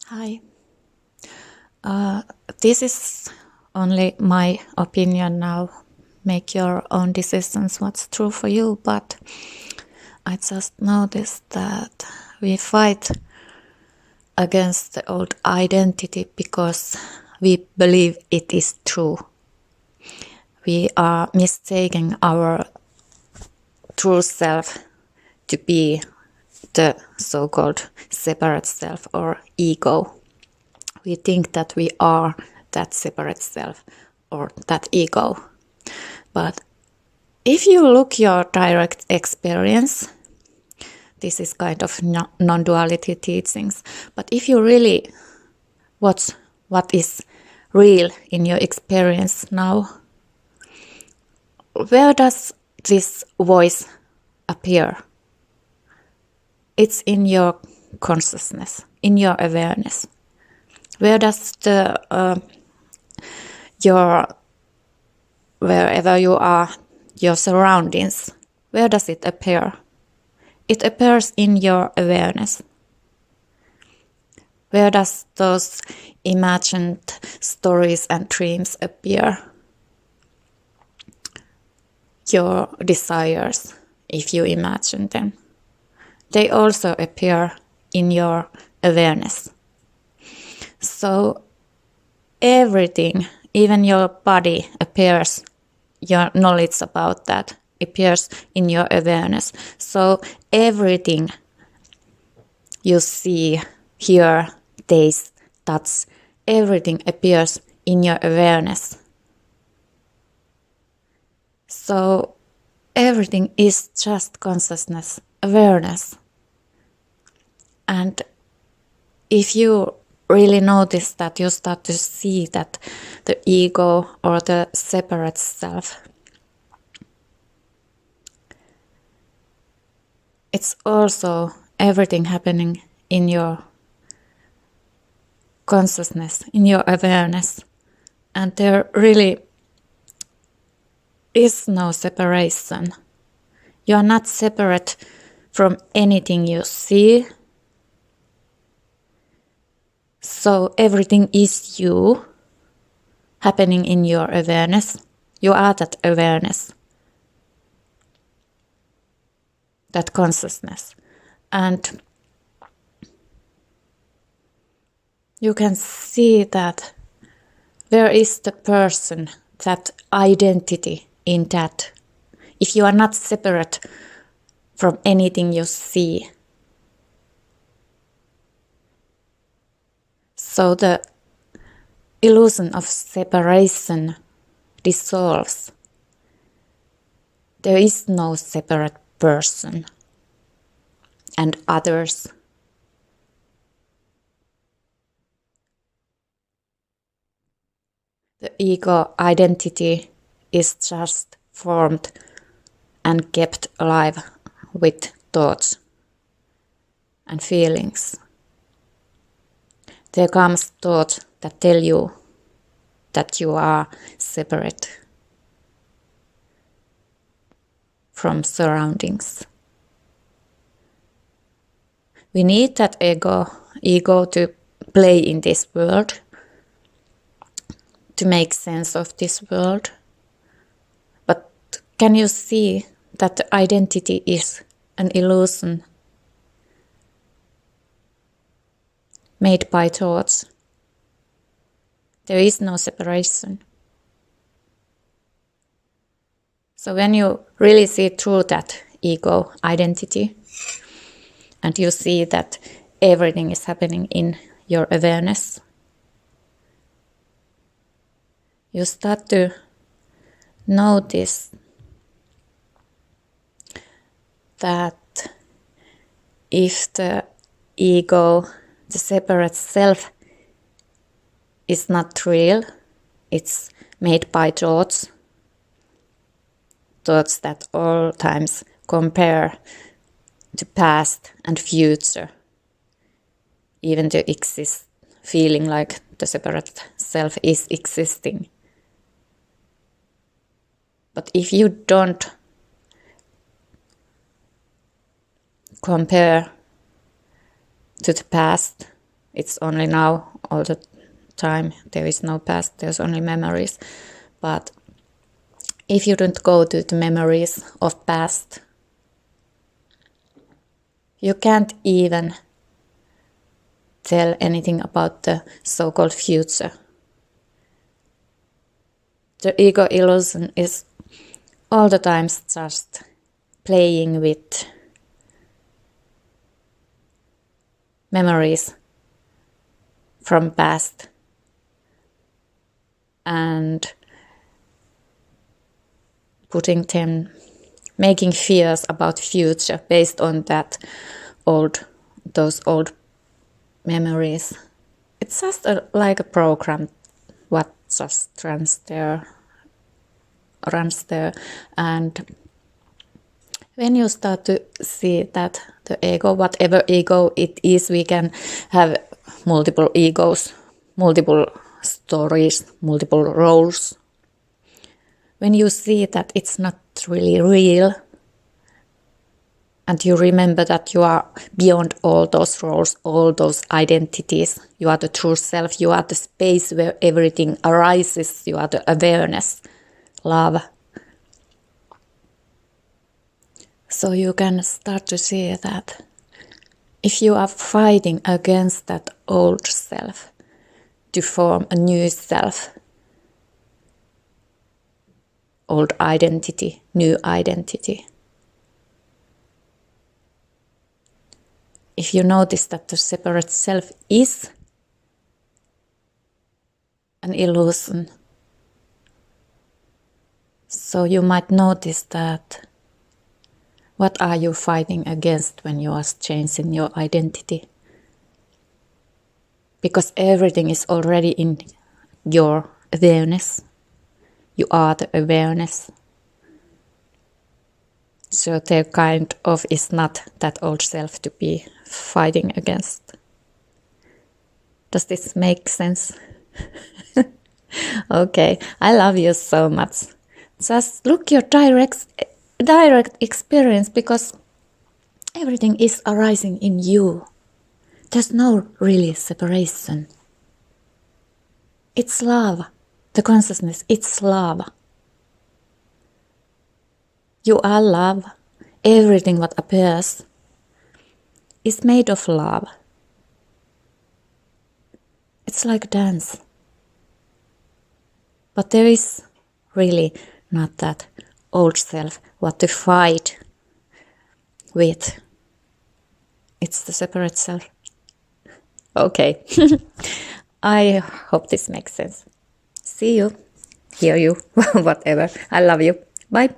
Hi. This is only my opinion now. Make your own decisions what's true for you, but I just noticed that we fight against the old identity because we believe it is true. We are mistaking our true self to be the so-called separate self or ego. We think that we are that separate self or that ego. But if you look your direct experience, this is kind of non-duality teachings, but if you really watch what is real in your experience now, where does this voice appear? It's in your consciousness, in your awareness. Where does wherever you are, your surroundings, where does it appear? It appears in your awareness. Where does those imagined stories and dreams appear? Your desires, if you imagine them, they also appear in your awareness. So everything, even your body, appears, your knowledge about that appears in your awareness. So everything you see, hear, taste, touch, everything appears in your awareness. So everything is just consciousness, awareness. And if you really notice that, you start to see that the ego or the separate self, it's also everything happening in your consciousness, in your awareness. And there really is no separation. You are not separate from anything you see. So everything is you, happening in your awareness. You are that awareness, that consciousness. And you can see that where is the person, that identity in that. If you are not separate from anything you see. So the illusion of separation dissolves. There is no separate person and others. The ego identity is just formed and kept alive with thoughts and feelings. There comes thoughts that tell you that you are separate from surroundings. We need that ego to play in this world, to make sense of this world. But can you see that the identity is an illusion made by thoughts? There is no separation. So when you really see through that ego identity, and you see that everything is happening in your awareness, you start to notice that if the ego, the separate self, is not real, it's made by thoughts that all times compare to past and future, even to exist, feeling like the separate self is existing. But if you don't compare to the past It's only now all the time. There is no past, there's only memories. But if you don't go to the memories of past, you can't even tell anything about the so-called future. The ego illusion is all the time just playing with memories from past and putting them, making fears about future based on those old memories. It's just like a program what just runs there. And when you start to see that the ego, whatever ego it is, we can have multiple egos, multiple stories, multiple roles. When you see that it's not really real, and you remember that you are beyond all those roles, all those identities, you are the true self, you are the space where everything arises, you are the awareness, love. So you can start to see that if you are fighting against that old self to form a new self, old identity, new identity. If you notice that the separate self is an illusion, so you might notice that what are you fighting against when you are changing your identity? Because everything is already in your awareness. You are the awareness. So there kind of is not that old self to be fighting against. Does this make sense? Okay, I love you so much. Just look your direct experience, because everything is arising in you. There's no really separation. It's love. The consciousness, it's love. You are love. Everything what appears is made of love. It's like a dance. But there is really not that old self what to fight with. It's the separate self. Okay. I hope this makes sense. See you, hear you, whatever. I love you. Bye.